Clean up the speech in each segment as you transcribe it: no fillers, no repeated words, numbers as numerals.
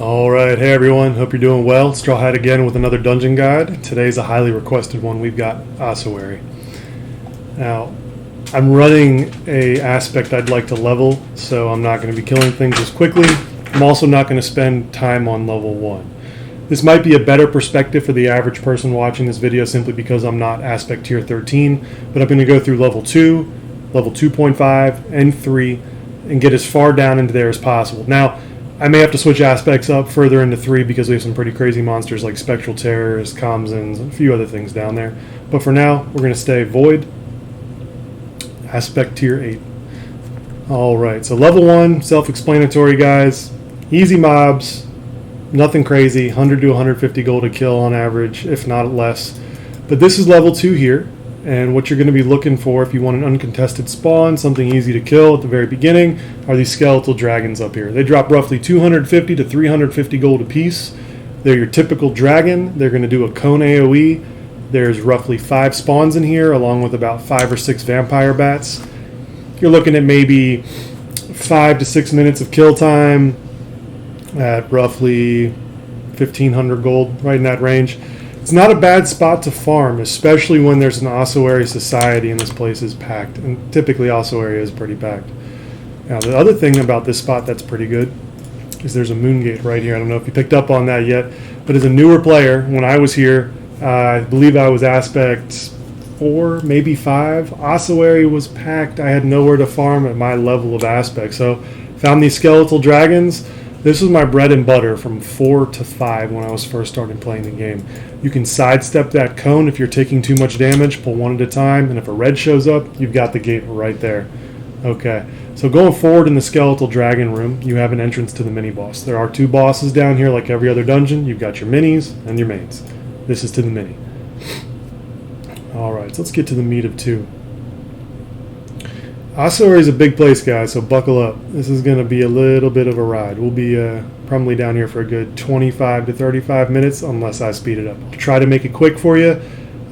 Alright, hey everyone, hope you're doing well. Straw Hat again with another dungeon guide. Today's a highly requested one. We've got Ossuary. Now, I'm running a aspect I'd like to level, so I'm not going to be killing things as quickly. I'm also not going to spend time on level 1. This might be a better perspective for the average person watching this video simply because I'm not aspect tier 13, but I'm going to go through level 2, level 2.5, and 3, and get as far down into there as possible. Now, I may have to switch aspects up further into 3 because we have some pretty crazy monsters like Spectral terrors, Comzins, and a few other things down there. But for now, we're going to stay Void, aspect tier 8. Alright, so level 1, self-explanatory guys. Easy mobs, nothing crazy, 100 to 150 gold a kill on average, if not less. But this is level 2 here. And what you're going to be looking for if you want an uncontested spawn, something easy to kill at the very beginning, are these skeletal dragons up here. They drop roughly 250 to 350 gold apiece. They're your typical dragon. They're going to do a cone AoE. There's roughly 5 spawns in here, along with about 5 or 6 vampire bats. You're looking at maybe 5 to 6 minutes of kill time at roughly 1,500 gold, right in that range. It's not a bad spot to farm, especially when there's an ossuary society and this place is packed. And typically ossuary is pretty packed. Now the other thing about this spot that's pretty good is there's a moon gate right here. I don't know if you picked up on that yet, but as a newer player, when I was here, I believe I was aspect 4, maybe 5. Ossuary was packed. I had nowhere to farm at my level of aspect. So found these skeletal dragons. This was my bread and butter from 4 to 5 when I was first starting playing the game. You can sidestep that cone if you're taking too much damage, pull one at a time, and if a red shows up, you've got the gate right there. Okay, so going forward in the skeletal dragon room, you have an entrance to the mini-boss. There are 2 bosses down here like every other dungeon. You've got your minis and your mains. This is to the mini. Alright, so let's get to the meat of 2. Ossuary is a big place, guys, so buckle up. This is going to be a little bit of a ride. We'll be probably down here for a good 25 to 35 minutes unless I speed it up. I'll try to make it quick for you,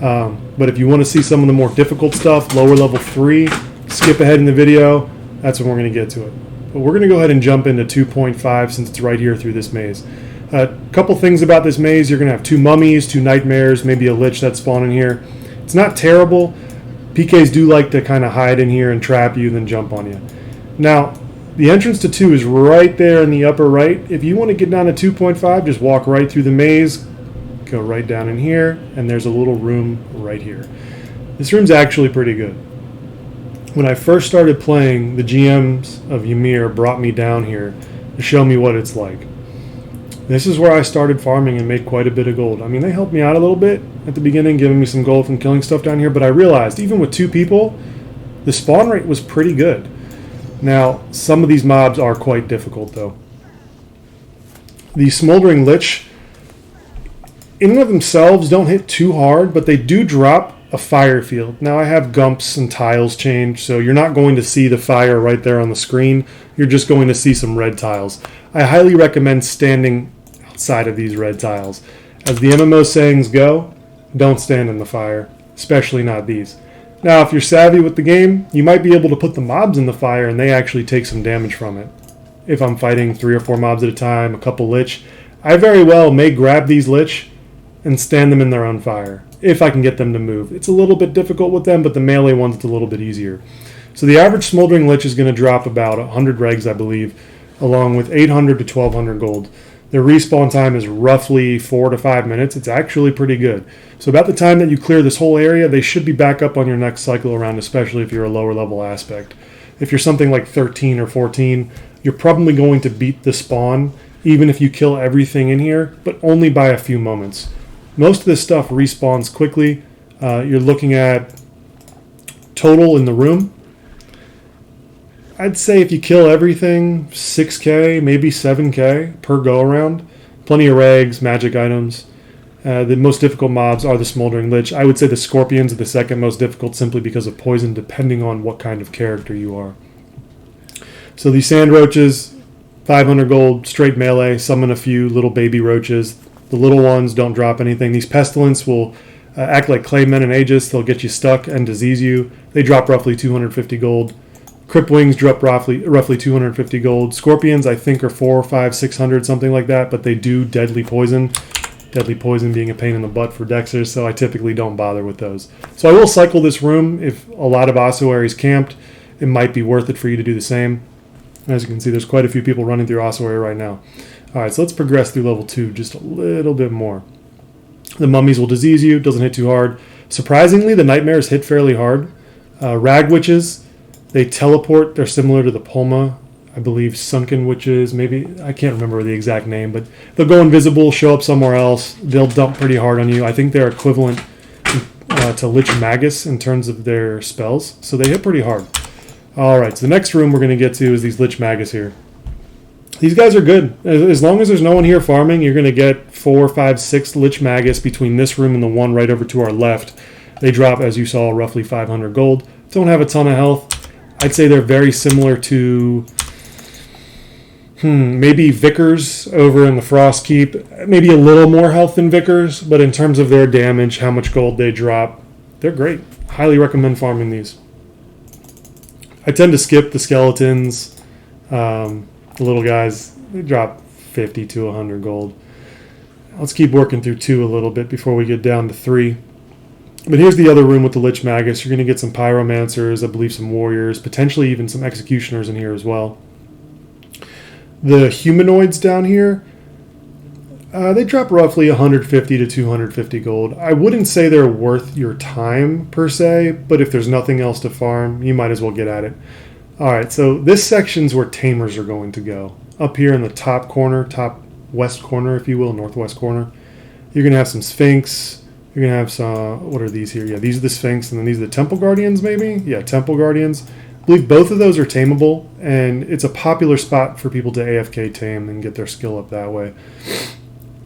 but if you want to see some of the more difficult stuff, lower level 3, skip ahead in the video. That's when we're going to get to it. But we're going to go ahead and jump into 2.5 since it's right here through this maze. A couple things about this maze. You're going to have 2 mummies, 2 nightmares, maybe a lich that's spawning here. It's not terrible. PKs do like to kind of hide in here and trap you, then jump on you. Now, the entrance to 2 is right there in the upper right. If you want to get down to 2.5, just walk right through the maze, go right down in here, and there's a little room right here. This room's actually pretty good. When I first started playing, the GMs of Ymir brought me down here to show me what it's like. This is where I started farming and made quite a bit of gold. I mean, they helped me out a little bit at the beginning, giving me some gold from killing stuff down here, but I realized even with 2 people, the spawn rate was pretty good. Now, some of these mobs are quite difficult, though. The Smoldering Lich, in and of themselves, don't hit too hard, but they do drop a fire field. Now, I have gumps and tiles changed, so you're not going to see the fire right there on the screen. You're just going to see some red tiles. I highly recommend standing outside of these red tiles. As the MMO sayings go, don't stand in the fire, especially not these. Now, if you're savvy with the game, you might be able to put the mobs in the fire and they actually take some damage from it. If I'm fighting 3 or 4 mobs at a time, a couple lich, I very well may grab these lich and stand them in their own fire, if I can get them to move. It's a little bit difficult with them, but the melee one's it's a little bit easier. So the average Smoldering Lich is going to drop about 100 regs, I believe, along with 800 to 1200 gold. Their respawn time is roughly 4 to 5 minutes. It's actually pretty good. So about the time that you clear this whole area, they should be back up on your next cycle around, especially if you're a lower level aspect. If you're something like 13 or 14, you're probably going to beat the spawn, even if you kill everything in here, but only by a few moments. Most of this stuff respawns quickly. You're looking at total in the room. I'd say if you kill everything, 6k, maybe 7k per go-around. Plenty of regs, magic items. The most difficult mobs are the Smoldering Lich. I would say the Scorpions are the second most difficult simply because of poison, depending on what kind of character you are. So these Sand Roaches, 500 gold, straight melee, summon a few little baby roaches. The little ones don't drop anything. These Pestilence will act like Claymen and Aegis. They'll get you stuck and disease you. They drop roughly 250 gold. Crip wings drop roughly 250 gold. Scorpions, I think, are 400, 500, 600, something like that, but they do deadly poison. Deadly poison being a pain in the butt for Dexers, so I typically don't bother with those. So I will cycle this room. If a lot of ossuaries camped, it might be worth it for you to do the same. As you can see, there's quite a few people running through Ossuary right now. All right, so let's progress through level 2 just a little bit more. The mummies will disease you. Doesn't hit too hard. Surprisingly, the nightmares hit fairly hard. Rag witches, they teleport. They're similar to the Pulma. I believe sunken witches, maybe. I can't remember the exact name, but they'll go invisible, show up somewhere else. They'll dump pretty hard on you. I think they're equivalent to Lich Magus in terms of their spells, so they hit pretty hard. All right, so the next room we're going to get to is these Lich Magus here. These guys are good. As long as there's no one here farming, you're going to get 4, 5, 6 Lich Magus between this room and the one right over to our left. They drop, as you saw, roughly 500 gold. Don't have a ton of health. I'd say they're very similar to maybe Vickers over in the Frost Keep. Maybe a little more health than Vickers, but in terms of their damage, how much gold they drop, they're great. Highly recommend farming these. I tend to skip the skeletons. The little guys, they drop 50 to 100 gold. Let's keep working through 2 a little bit before we get down to 3. But here's the other room with the Lich Magus. You're going to get some Pyromancers, I believe some Warriors, potentially even some Executioners in here as well. The humanoids down here, they drop roughly 150 to 250 gold. I wouldn't say they're worth your time per se, but if there's nothing else to farm, you might as well get at it. All right, so this section's where Tamers are going to go. Up here in the top corner, top west corner, if you will, northwest corner, you're going to have some Sphinx. You're going to have some, what are these here? Yeah, these are the Sphinx, and then these are the Temple Guardians, maybe? Yeah, Temple Guardians. I believe both of those are tameable, and it's a popular spot for people to AFK tame and get their skill up that way.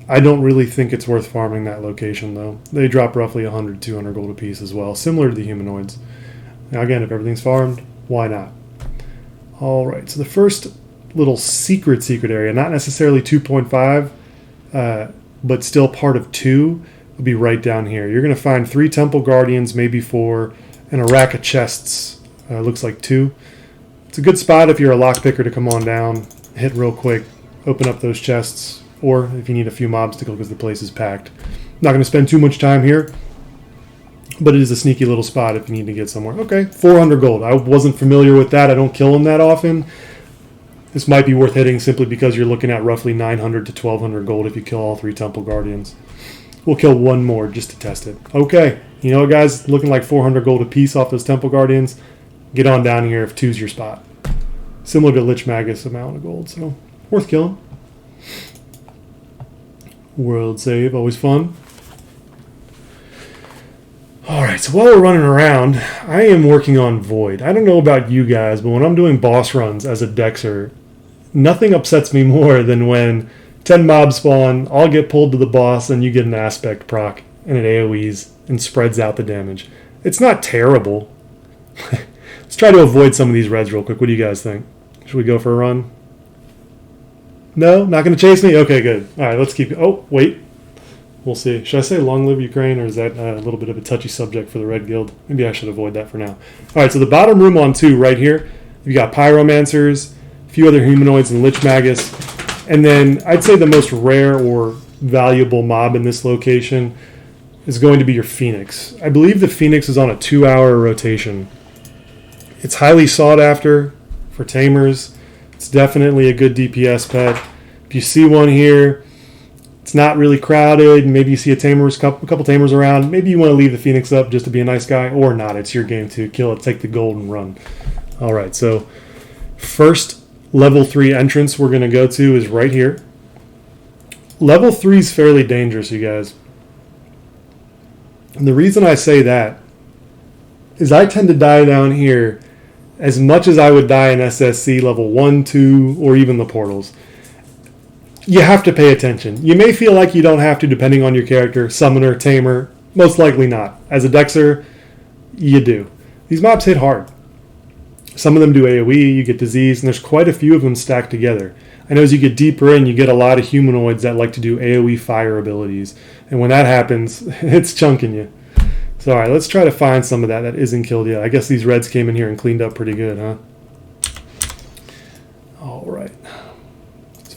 I don't really think it's worth farming that location, though. They drop roughly 100, 200 gold apiece as well, similar to the humanoids. Now, again, if everything's farmed, why not? All right, so the first little secret area, not necessarily 2.5, but still part of 2, will be right down here. You're going to find 3 Temple Guardians, maybe 4, and a rack of chests. Looks like 2. It's a good spot if you're a lockpicker to come on down, hit real quick, open up those chests, or if you need a few mobs to kill because the place is packed. Not going to spend too much time here, but it is a sneaky little spot if you need to get somewhere. Okay, 400 gold. I wasn't familiar with that. I don't kill them that often. This might be worth hitting simply because you're looking at roughly 900 to 1200 gold if you kill all 3 Temple Guardians. We'll kill 1 more just to test it. Okay, you know what, guys? Looking like 400 gold apiece off those Temple Guardians. Get on down here if 2's your spot. Similar to Lich Magus amount of gold, so worth killing. World save, always fun. Alright, so while we're running around, I am working on Void. I don't know about you guys, but when I'm doing boss runs as a Dexer, nothing upsets me more than when 10 mobs spawn, I'll get pulled to the boss, and you get an aspect proc, and it AoEs, and spreads out the damage. It's not terrible. Let's try to avoid some of these reds real quick. What do you guys think? Should we go for a run? No? Not going to chase me? Okay, good. All right, let's keep... Oh, wait. We'll see. Should I say long live Ukraine, or is that a little bit of a touchy subject for the Red Guild? Maybe I should avoid that for now. All right, so the bottom room on 2 right here, you got Pyromancers, a few other humanoids, and Lich Magus. And then I'd say the most rare or valuable mob in this location is going to be your Phoenix. I believe the Phoenix is on a 2-hour rotation. It's highly sought after for tamers. It's definitely a good DPS pet. If you see one here, it's not really crowded. Maybe you see a couple tamers around. Maybe you want to leave the Phoenix up just to be a nice guy, or not. It's your game to kill it, take the gold, and run. All right, so first level 3 entrance we're going to go to is right here. Level 3 is fairly dangerous, you guys. And the reason I say that is I tend to die down here as much as I would die in SSC level 1, 2, or even the portals. You have to pay attention. You may feel like you don't have to depending on your character, summoner, tamer. Most likely not. As a Dexer, you do. These mobs hit hard. Some of them do AoE, you get disease, and there's quite a few of them stacked together. I know as you get deeper in, you get a lot of humanoids that like to do AoE fire abilities. And when that happens, it's chunking you. So, all right, let's try to find some of that isn't killed yet. I guess these reds came in here and cleaned up pretty good, huh?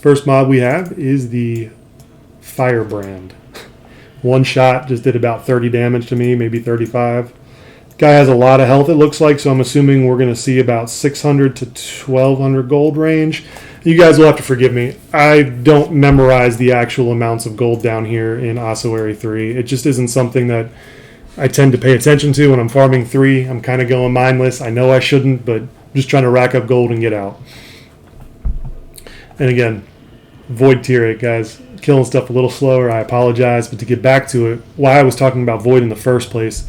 First mob we have is the Firebrand. One shot just did about 30 damage to me, maybe 35. Guy has a lot of health, it looks like, so I'm assuming we're going to see about 600 to 1200 gold range. You guys will have to forgive me. I don't memorize the actual amounts of gold down here in Ossuary 3. It just isn't something that I tend to pay attention to when I'm farming 3. I'm kind of going mindless. I know I shouldn't, but I'm just trying to rack up gold and get out. And again, Void tier 8, guys. Killing stuff a little slower, I apologize. But to get back to it, why I was talking about Void in the first place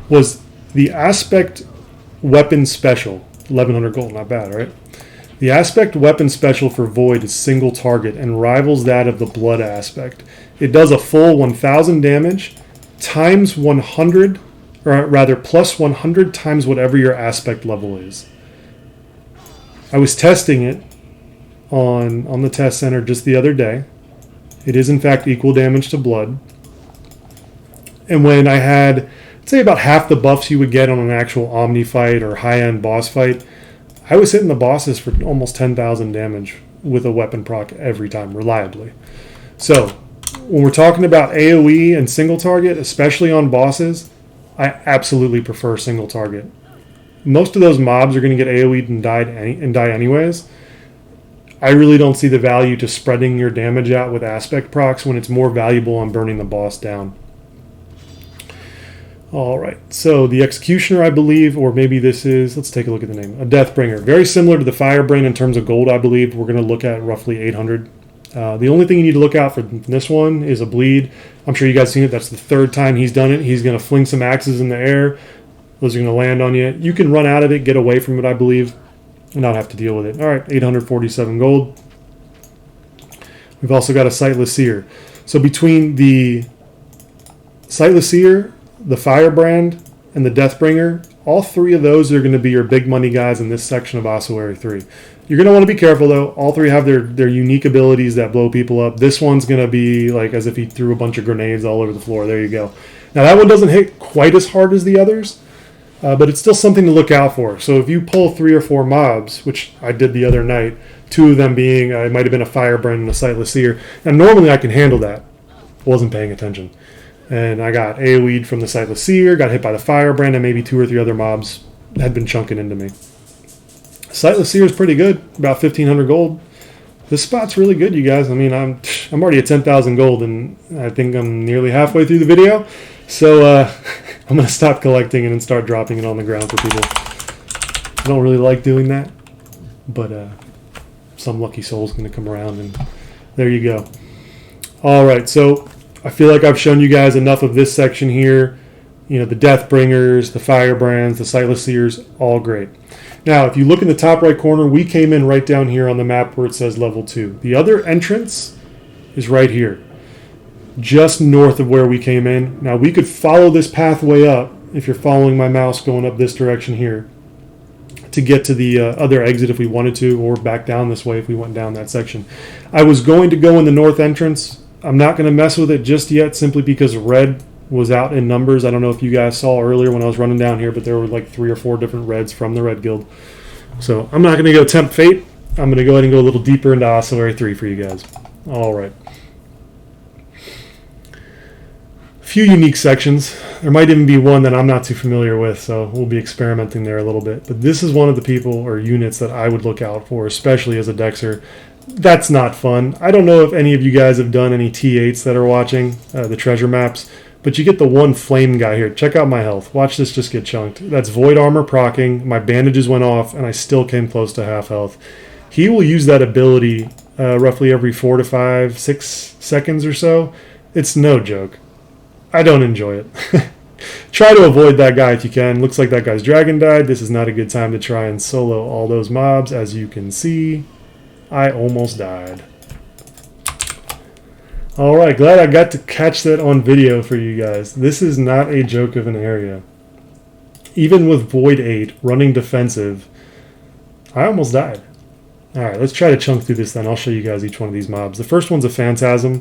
was the Aspect Weapon Special. 1100 gold, not bad, right? The Aspect Weapon Special for Void is single target and rivals that of the Blood Aspect. It does a full 1000 damage times 100, or rather plus 100 times whatever your Aspect level is. I was testing it on the test center just the other day. It is in fact equal damage to Blood. And when I had, say, about half the buffs you would get on an actual Omni fight or high-end boss fight, I was hitting the bosses for almost 10,000 damage with a weapon proc every time, reliably. So, when we're talking about AoE and single target, especially on bosses, I absolutely prefer single target. Most of those mobs are going to get AoE'd and die anyways. I really don't see the value to spreading your damage out with aspect procs when it's more valuable on burning the boss down. Alright, so the Executioner, I believe, or maybe this is, let's take a look at the name, a Deathbringer. Very similar to the Firebrand in terms of gold, I believe. We're going to look at roughly 800. The only thing you need to look out for this one is a bleed. I'm sure you guys seen it. That's the third time he's done it. He's going to fling some axes in the air. Those are going to land on you. You can run out of it, get away from it, I believe, and not have to deal with it. Alright, 847 gold. We've also got a Sightless Seer. So between the Sightless Seer, the Firebrand, and the Deathbringer, all three of those are going to be your big money guys in this section of Ossuary 3. You're going to want to be careful, though. All three have their unique abilities that blow people up. This one's going to be like as if he threw a bunch of grenades all over the floor. There you go. Now, that one doesn't hit quite as hard as the others, but it's still something to look out for. So if you pull 3 or 4 mobs, which I did the other night, 2 of them being, it might have been a Firebrand and a Sightless Seer, and normally I can handle that. Wasn't paying attention. And I got AoE'd from the Sightless Seer, got hit by the Firebrand, and maybe 2 or 3 other mobs had been chunking into me. Sightless Seer is pretty good, about 1,500 gold. This spot's really good, you guys. I mean, I'm already at 10,000 gold, and I think I'm nearly halfway through the video. So I'm going to stop collecting and then start dropping it on the ground for people. I don't really like doing that, but some lucky soul's going to come around, and there you go. All right, so I feel like I've shown you guys enough of this section here. You know, the Deathbringers, the Firebrands, the Sightless Seers, all great. Now, if you look in the top right corner, we came in right down here on the map where it says level 2. The other entrance is right here, just north of where we came in. Now, we could follow this pathway up, if you're following my mouse going up this direction here, to get to the other exit if we wanted to, or back down this way if we went down that section. I was going to go in the north entrance. I'm not going to mess with it just yet, simply because red was out in numbers. I don't know if you guys saw earlier when I was running down here, but there were like 3 or 4 different reds from the Red Guild. So I'm not going to go tempt fate. I'm going to go ahead and go a little deeper into Ossuary 3 for you guys. All right. A few unique sections. There might even be one that I'm not too familiar with, so we'll be experimenting there a little bit. But this is one of the people or units that I would look out for, especially as a Dexer. That's not fun. I don't know if any of you guys have done any T8s that are watching the treasure maps, but you get the one flame guy here. Check out my health. Watch this just get chunked. That's void armor procking. My bandages went off, and I still came close to half health. He will use that ability roughly every 4 to 5, 6 seconds or so. It's no joke. I don't enjoy it. Try to avoid that guy if you can. Looks like that guy's dragon died. This is not a good time to try and solo all those mobs. As you can see, I almost died. Alright, glad I got to catch that on video for you guys. This is not a joke of an area. Even with Void 8 running defensive, I almost died. Alright, let's try to chunk through this then. I'll show you guys each one of these mobs. The first one's a Phantasm.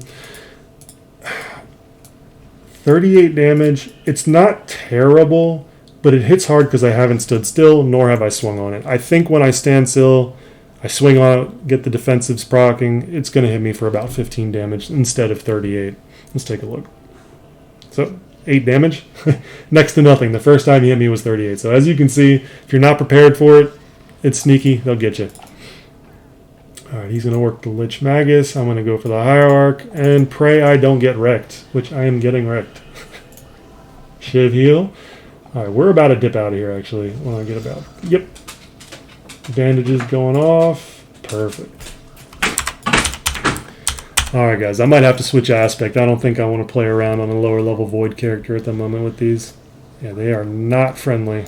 38 damage. It's not terrible, but it hits hard because I haven't stood still, nor have I swung on it. I think when I stand still, I swing on it, get the defensives proccing. It's going to hit me for about 15 damage instead of 38. Let's take a look. So 8 damage, next to nothing. The first time he hit me was 38. So as you can see, if you're not prepared for it, it's sneaky. They'll get you. All right, he's going to work the Lich Magus. I'm going to go for the Hierarch and pray I don't get wrecked, which I am getting wrecked. Shiv heal. All right, we're about to dip out of here, actually, when I get about... Yep. Bandages going off. Perfect. All right, guys, I might have to switch aspect. I don't think I want to play around on a lower level Void character at the moment with these. Yeah, they are not friendly.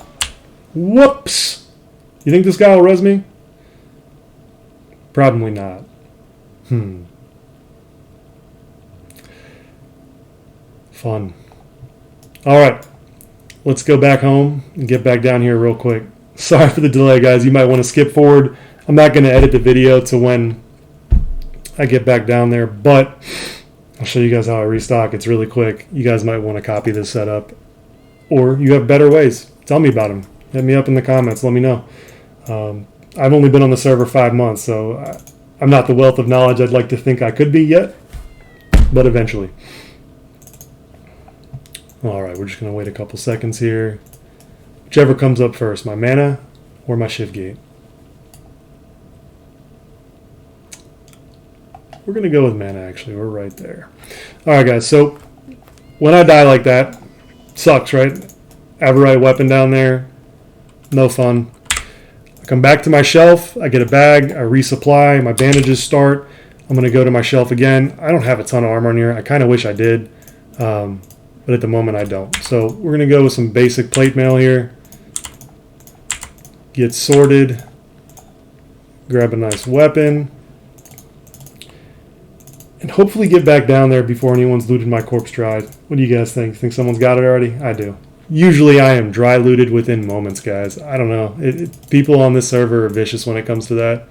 Whoops! You think this guy will res me? Probably not. Fun. All right. Let's go back home and get back down here real quick. Sorry for the delay, guys. You might want to skip forward. I'm not going to edit the video to when I get back down there, but I'll show you guys how I restock. It's really quick. You guys might want to copy this setup, or you have better ways. Tell me about them. Hit me up in the comments. Let me know. I've only been on the server 5 months, so I'm not the wealth of knowledge I'd like to think I could be yet, but eventually. All right, we're just going to wait a couple seconds here. Whichever comes up first, my mana or my Shiv Gate. We're going to go with mana, actually. We're right there. All right, guys, so when I die like that, sucks, right? Avarite weapon down there, no fun. I come back to my shelf, I get a bag, I resupply, my bandages start. I'm going to go to my shelf again. I don't have a ton of armor in here. I kind of wish I did, but at the moment I don't. So we're going to go with some basic plate mail here. Get sorted. Grab a nice weapon. And hopefully get back down there before anyone's looted my corpse dried. What do you guys think? Think someone's got it already? I do. Usually I am dry looted within moments, guys. I don't know. People on this server are vicious when it comes to that.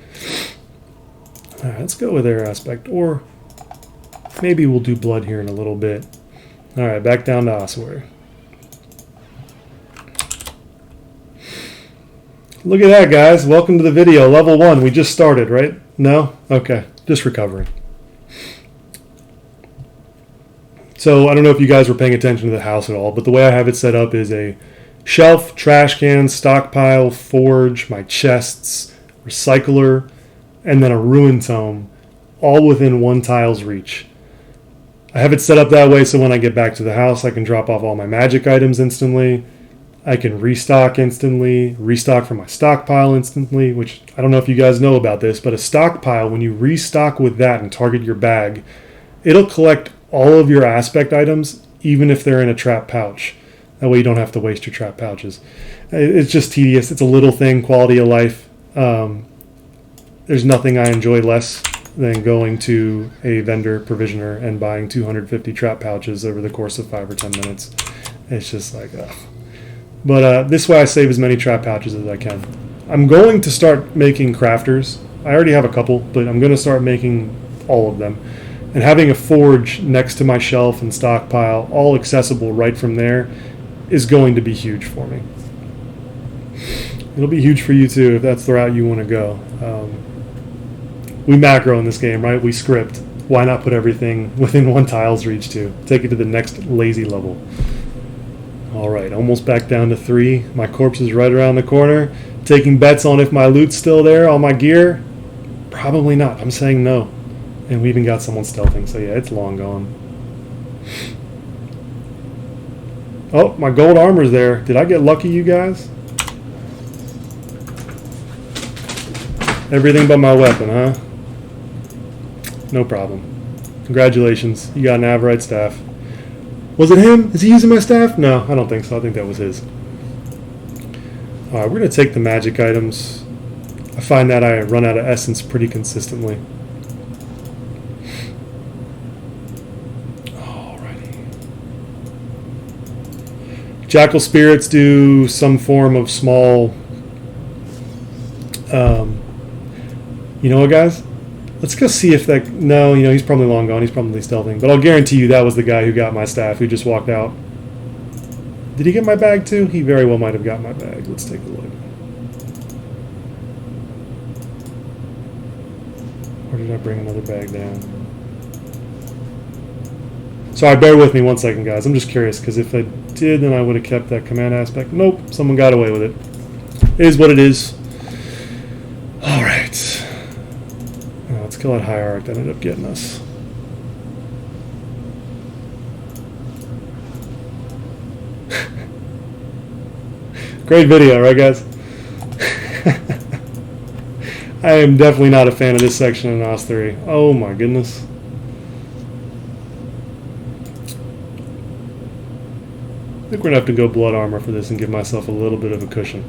All right, let's go with air aspect. Or maybe we'll do blood here in a little bit. All right, back down to Ossuary. Look at that, guys. Welcome to the video. Level 1. We just started, right? No? Okay. Just recovering. So I don't know if you guys were paying attention to the house at all, but the way I have it set up is a shelf, trash can, stockpile, forge, my chests, recycler, and then a ruin tome, all within one tile's reach. I have it set up that way so when I get back to the house, I can drop off all my magic items instantly. I can restock instantly, restock from my stockpile instantly, which I don't know if you guys know about this, but a stockpile, when you restock with that and target your bag, it'll collect all of your aspect items, even if they're in a trap pouch. That way you don't have to waste your trap pouches. It's just tedious. It's a little thing, quality of life. There's nothing I enjoy less than going to a vendor provisioner and buying 250 trap pouches over the course of 5 or 10 minutes. It's just like, ugh. But this way I save as many trap pouches as I can. I'm going to start making crafters. I already have a couple, but I'm going to start making all of them. And having a forge next to my shelf and stockpile, all accessible right from there, is going to be huge for me. It'll be huge for you too if that's the route you want to go. We macro in this game, right? We script. Why not put everything within one tile's reach too? Take it to the next lazy level. All right, almost back down to 3. My corpse is right around the corner. Taking bets on if my loot's still there, all my gear. Probably not. I'm saying no. And we even got someone stealthing, so yeah, it's long gone. Oh, my gold armor's there. Did I get lucky, you guys? Everything but my weapon, huh? No problem. Congratulations, you got an Avarite staff. Was it him? Is he using my staff? No, I don't think so. I think that was his. Alright, we're going to take the magic items. I find that I run out of essence pretty consistently. Jackal spirits do some form of small, you know what, guys? Let's go see if that, no, you know, he's probably long gone. He's probably stealthing. But I'll guarantee you that was the guy who got my staff, who just walked out. Did he get my bag too? He very well might have got my bag. Let's take a look. Or did I bring another bag down? Sorry, bear with me 1 second, guys. I'm just curious, because if I did, then I would have kept that command aspect. Nope, someone got away with it. It is what it is. All right. Oh, let's kill that hierarch that ended up getting us. Great video, right, guys? I am definitely not a fan of this section in Ossuary. Oh my goodness. I think we're going to have to go blood armor for this and give myself a little bit of a cushion.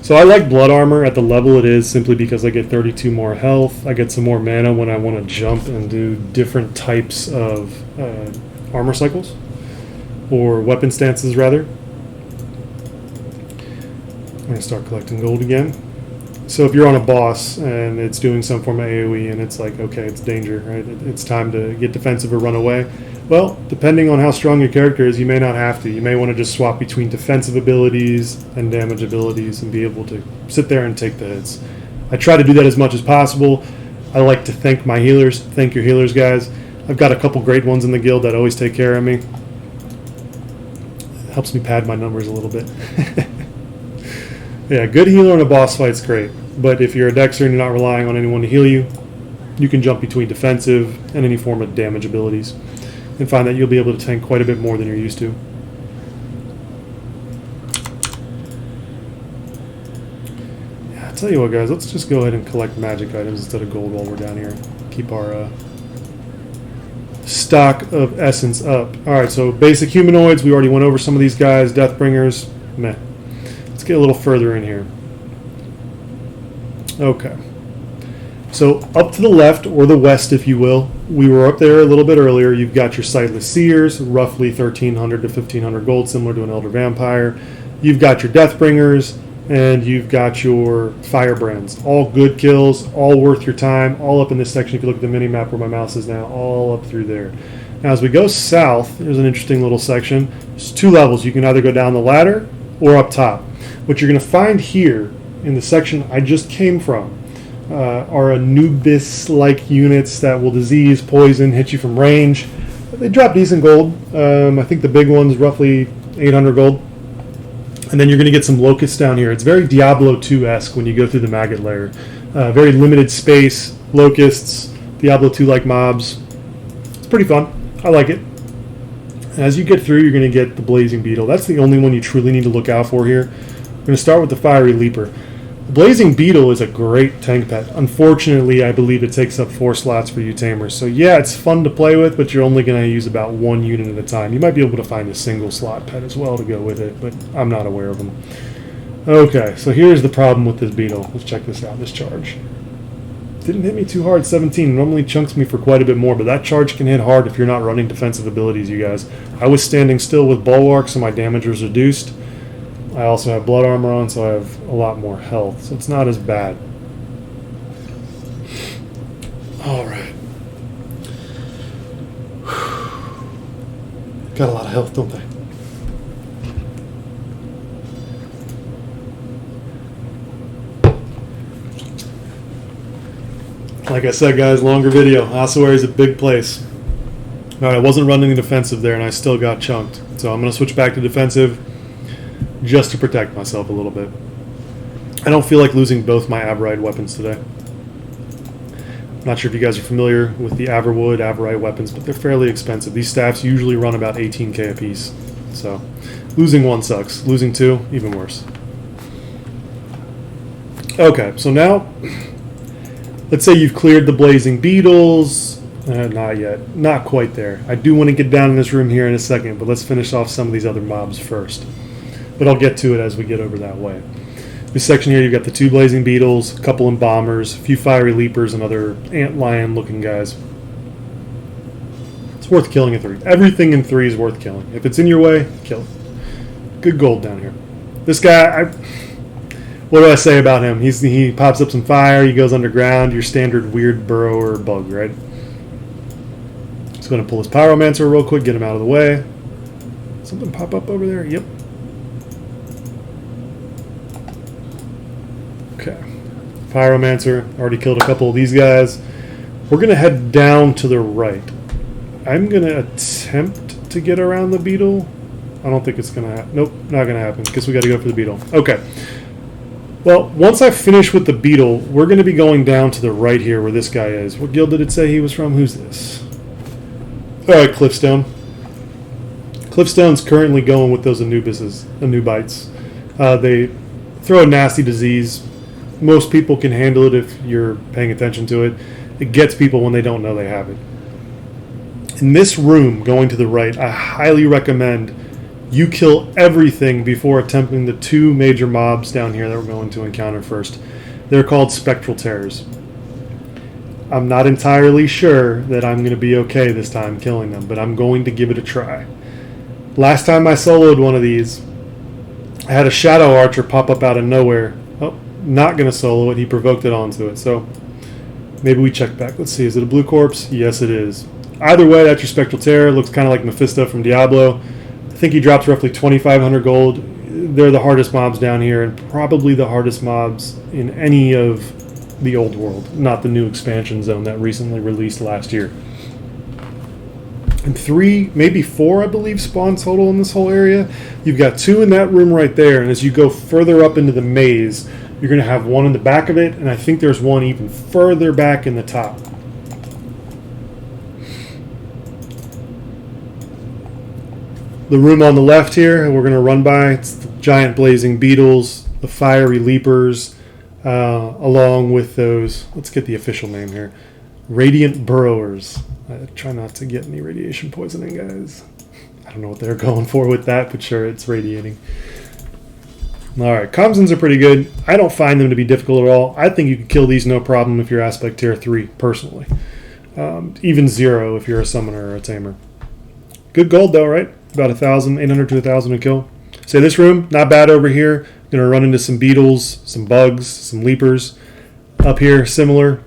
So I like blood armor at the level it is simply because I get 32 more health. I get some more mana when I want to jump and do different types of armor cycles, or weapon stances rather. I'm going to start collecting gold again. So if you're on a boss and it's doing some form of AoE and it's like, okay, it's danger, right? It's time to get defensive or run away. Well, depending on how strong your character is, you may not have to. You may want to just swap between defensive abilities and damage abilities and be able to sit there and take the hits. I try to do that as much as possible. I like to thank my healers. Thank your healers, guys. I've got a couple great ones in the guild that always take care of me. It helps me pad my numbers a little bit. Yeah, good healer in a boss fight's great. But if you're a Dexter and you're not relying on anyone to heal you, you can jump between defensive and any form of damage abilities and find that you'll be able to tank quite a bit more than you're used to. Yeah, I'll tell you what, guys, let's just go ahead and collect magic items instead of gold while we're down here. Keep our stock of essence up. Alright, so basic humanoids, we already went over some of these guys. Deathbringers, meh. Let's get a little further in here. Okay. So up to the left, or the west if you will, we were up there a little bit earlier. You've got your Sightless Seers, roughly 1,300 to 1,500 gold, similar to an Elder Vampire. You've got your Deathbringers, and you've got your Firebrands. All good kills, all worth your time, all up in this section. If you look at the mini-map where my mouse is now, all up through there. Now as we go south, there's an interesting little section. There's 2 levels. You can either go down the ladder or up top. What you're going to find here in the section I just came from are Anubis-like units that will disease, poison, hit you from range. They drop decent gold. I think the big one's roughly 800 gold. And then you're going to get some locusts down here. It's very Diablo 2-esque when you go through the maggot layer. Very limited space, locusts, Diablo 2-like mobs. It's pretty fun. I like it. As you get through, you're going to get the Blazing Beetle. That's the only one you truly need to look out for here. We're going to start with the Fiery Leaper. The Blazing Beetle is a great tank pet. Unfortunately, I believe it takes up 4 slots for you tamers. So yeah, it's fun to play with, but you're only going to use about 1 unit at a time. You might be able to find a single slot pet as well to go with it, but I'm not aware of them. Okay, so here's the problem with this beetle. Let's check this out, this charge. Didn't hit me too hard, 17. It normally chunks me for quite a bit more, but that charge can hit hard if you're not running defensive abilities, you guys. I was standing still with Bulwark, so my damage was reduced. I also have blood armor on, so I have a lot more health, so it's not as bad. Alright. Got a lot of health, don't they? Like I said, guys, longer video. Ossuary is a big place. Alright, I wasn't running defensive there, and I still got chunked. So I'm going to switch back to defensive just to protect myself a little bit. I don't feel like losing both my Averite weapons today. I'm not sure if you guys are familiar with the Averwood, Averite weapons, but they're fairly expensive. These staffs usually run about 18k a piece. So losing 1 sucks. Losing 2, even worse. Okay, so now let's say you've cleared the Blazing Beetles. Not yet. Not quite there. I do want to get down in this room here in a second, but let's finish off some of these other mobs first. But I'll get to it as we get over that way. This section here, you've got the 2 Blazing Beetles, a couple Embalmers, a few Fiery Leapers, and other Antlion looking guys. It's worth killing in 3. Everything in 3 is worth killing. If it's in your way, kill it. Good gold down here. This guy, what do I say about him? He pops up some fire, he goes underground, your standard weird burrower bug, right? Just going to pull his Pyromancer real quick, get him out of the way. Something pop up over there? Yep. Okay. Pyromancer. Already killed a couple of these guys. We're going to head down to the right. I'm going to attempt to get around the beetle. I don't think it's going to happen. Nope, not going to happen because we got to go for the beetle. Okay. Well, once I finish with the beetle, we're going to be going down to the right here where this guy is. What guild did it say he was from? Who's this? All right, Cliffstone. Cliffstone's currently going with those Anubites. They throw a nasty disease. Most people can handle it if you're paying attention to it. It gets people when they don't know they have it. In this room, going to the right, I highly recommend you kill everything before attempting the two major mobs down here that we're going to encounter first. They're called Spectral Terrors. I'm not entirely sure that I'm going to be okay this time killing them, but I'm going to give it a try. Last time I soloed one of these, I had a Shadow Archer pop up out of nowhere. Oh, not going to solo it. He provoked it onto it. So maybe we check back. Let's see. Is it a blue corpse? Yes, it is. Either way, that's your Spectral Terror. Looks kind of like Mephisto from Diablo. I think he drops roughly 2,500 gold. They're the hardest mobs down here and probably the hardest mobs in any of the old world, not the new expansion zone that recently released last year. And 3, maybe 4, I believe, spawn total in this whole area. You've got 2 in that room right there, and as you go further up into the maze, you're going to have 1 in the back of it, and I think there's 1 even further back in the top. The room on the left here, we're going to run by, it's the giant blazing beetles, the fiery leapers, along with those, let's get the official name here, radiant burrowers. Try not to get any radiation poisoning, guys. I don't know what they're going for with that, but sure, it's radiating. Alright, Comzons are pretty good. I don't find them to be difficult at all. I think you can kill these no problem if you're Aspect Tier 3, personally. Even 0 if you're a summoner or a tamer. Good gold though, right? About 800 to 1,000 to kill. So this room, not bad over here. Gonna run into some beetles, some bugs, some leapers. Up here, similar.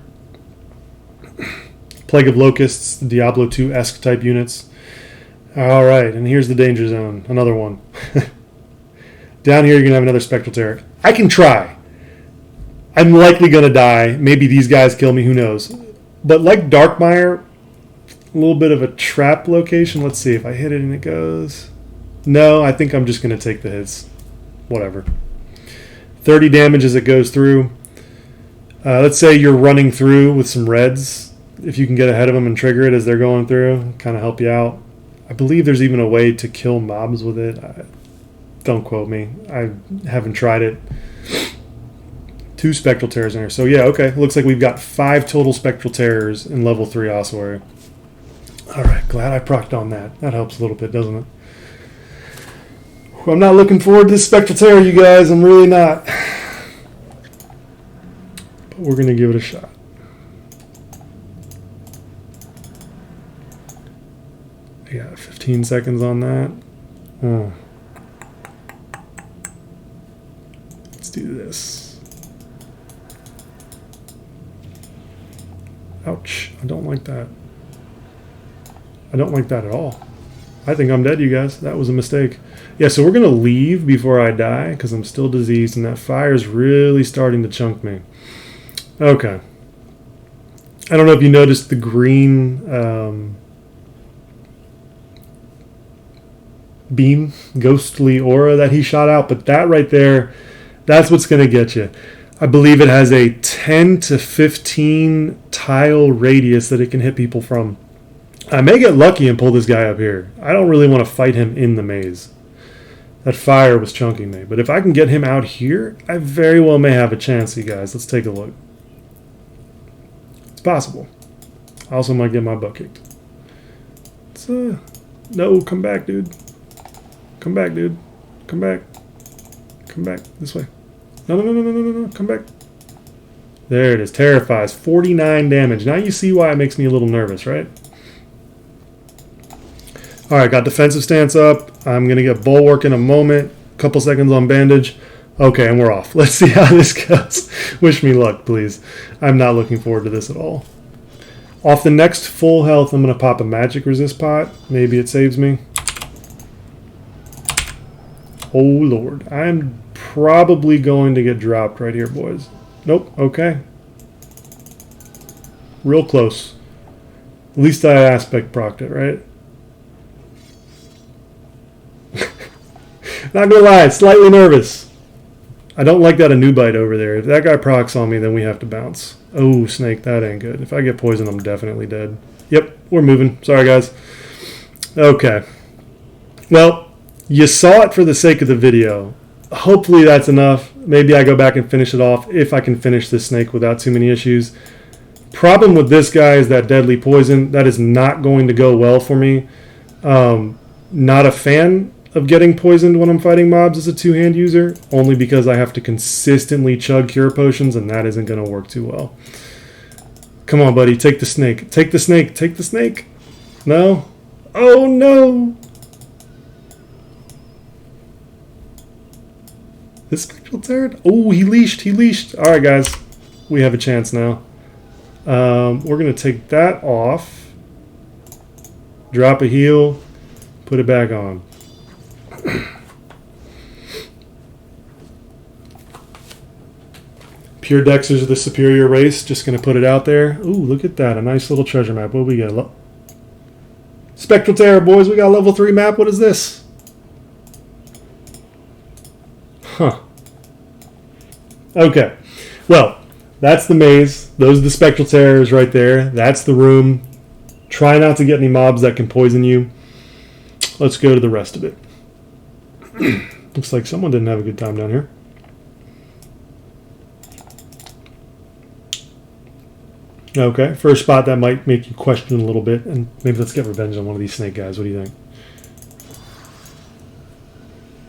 Plague of Locusts, Diablo 2-esque type units. Alright, and here's the danger zone. Another one. Down here, you're gonna have another Spectral Terror. I can try. I'm likely gonna die. Maybe these guys kill me, who knows. But like Darkmire, a little bit of a trap location. Let's see if I hit it and it goes. No, I think I'm just going to take the hits. Whatever. 30 damage as it goes through. Let's say you're running through with some reds. If you can get ahead of them and trigger it as they're going through, kind of help you out. I believe there's even a way to kill mobs with it. Don't quote me. I haven't tried it. 2 Spectral Terrors in here. So yeah, okay. Looks like we've got 5 total Spectral Terrors in level 3 Ossuary. Alright, glad I procced on that. That helps a little bit, doesn't it? Well, I'm not looking forward to this Spectral Terror, you guys. I'm really not. But we're going to give it a shot. I got 15 seconds on that. Oh. Let's do this. Ouch. I don't like that. I don't like that at all. I think I'm dead, you guys. That was a mistake. Yeah, so we're going to leave before I die because I'm still diseased and that fire's really starting to chunk me. Okay. I don't know if you noticed the green beam, ghostly aura that he shot out, but that right there, that's what's going to get you. I believe it has a 10 to 15 tile radius that it can hit people from. I may get lucky and pull this guy up here. I don't really want to fight him in the maze. That fire was chunking me. But if I can get him out here, I very well may have a chance, you guys. Let's take a look. It's possible. I also might get my butt kicked. It's, no, come back, dude. Come back, dude. Come back. Come back. This way. No. Come back. There it is. Terrifies. 49 damage. Now you see why it makes me a little nervous, right? Alright, got defensive stance up. I'm going to get bulwark in a moment. Couple seconds on bandage. Okay, and we're off. Let's see how this goes. Wish me luck, please. I'm not looking forward to this at all. Off the next full health, I'm going to pop a magic resist pot. Maybe it saves me. Oh, Lord. I'm probably going to get dropped right here, boys. Nope. Okay. Real close. At least I aspect procced it, right? Not gonna lie, slightly nervous. I don't like that Anubite over there. If that guy procs on me, then we have to bounce. Oh, snake, that ain't good. If I get poisoned, I'm definitely dead. Yep, we're moving. Sorry, guys. Okay. Well, you saw it for the sake of the video. Hopefully that's enough. Maybe I go back and finish it off if I can finish this snake without too many issues. Problem with this guy is that deadly poison. That is not going to go well for me. Not a fan of getting poisoned when I'm fighting mobs as a two-hand user, only because I have to consistently chug cure potions, and that isn't going to work too well. Come on, buddy. Take the snake. Take the snake. Take the snake. No? Oh, no. This Spectral turret? Oh, he leashed. He leashed. All right, guys. We have a chance now. We're going to take that off. Drop a heal. Put it back on. Pure Dexers are the superior race. Just going to put it out there. Ooh, look at that. A nice little treasure map. What do we got? Spectral Terror, boys. We got a level 3 map. What is this? Huh. Okay. Well, that's the maze. Those are the Spectral Terrors right there. That's the room. Try not to get any mobs that can poison you. Let's go to the rest of it. Looks like someone didn't have a good time down here. Okay, first spot that might make you question a little bit, and maybe let's get revenge on one of these snake guys. What do you think?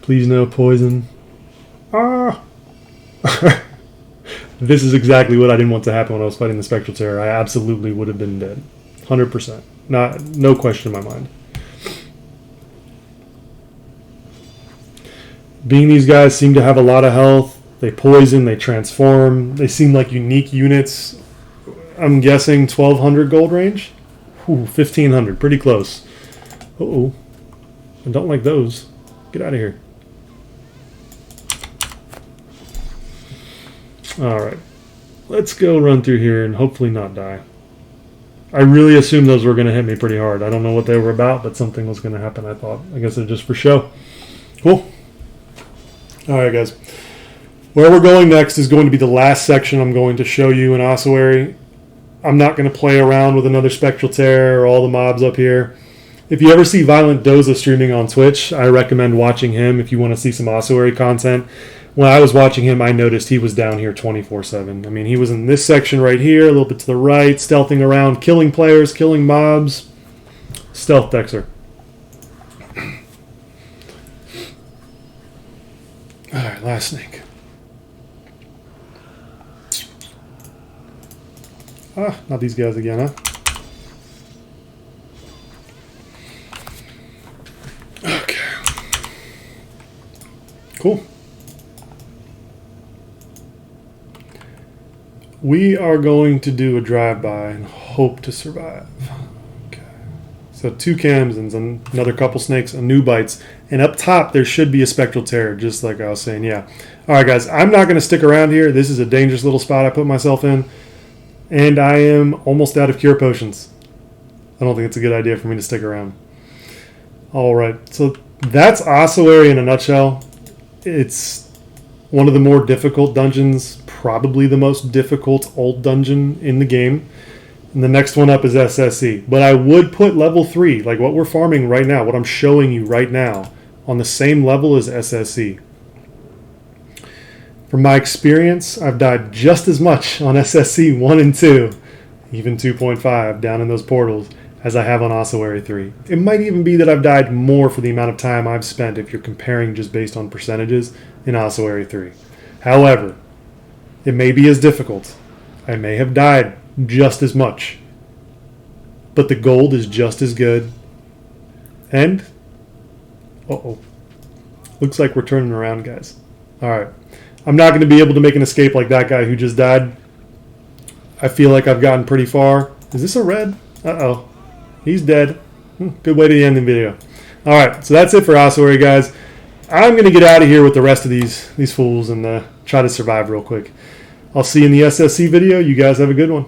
Please no poison. Ah! This is exactly what I didn't want to happen when I was fighting the Spectral Terror. I absolutely would have been dead. 100%. No question in my mind. Being these guys seem to have a lot of health. They poison, they transform. They seem like unique units. I'm guessing 1,200 gold range? Ooh, 1,500. Pretty close. Uh-oh. I don't like those. Get out of here. Alright. Let's go run through here and hopefully not die. I really assumed those were going to hit me pretty hard. I don't know what they were about, but something was going to happen, I thought. I guess they're just for show. Cool. Alright, guys. Where we're going next is going to be the last section I'm going to show you in Ossuary. I'm not going to play around with another Spectral Terror or all the mobs up here. If you ever see Violent Doza streaming on Twitch, I recommend watching him if you want to see some Ossuary content. When I was watching him, I noticed he was down here 24/7. I mean, he was in this section right here, a little bit to the right, stealthing around, killing players, killing mobs. Stealth Dexer. Alright, last snake. Ah, not these guys again, huh? Okay. Cool. We are going to do a drive-by and hope to survive. Okay. So 2 Camzons and another couple snakes, Anubites, and up top there should be a Spectral Terror, just like I was saying, yeah. Alright guys, I'm not going to stick around here. This is a dangerous little spot I put myself in. And I am almost out of cure potions. I don't think it's a good idea for me to stick around. Alright, so that's Ossuary in a nutshell. It's one of the more difficult dungeons, probably the most difficult old dungeon in the game. And the next one up is SSC. But I would put level 3, like what we're farming right now, what I'm showing you right now, on the same level as SSC. From my experience, I've died just as much on SSC 1 and 2, even 2.5 down in those portals, as I have on Ossuary 3. It might even be that I've died more for the amount of time I've spent if you're comparing just based on percentages in Ossuary 3. However, it may be as difficult. I may have died just as much. But the gold is just as good. And, uh-oh. Looks like we're turning around, guys. Alright. I'm not going to be able to make an escape like that guy who just died. I feel like I've gotten pretty far. Is this a red? Uh-oh. He's dead. Good way to end the video. Alright, so that's it for Ossuary, guys. I'm going to get out of here with the rest of these fools and try to survive real quick. I'll see you in the SSC video. You guys have a good one.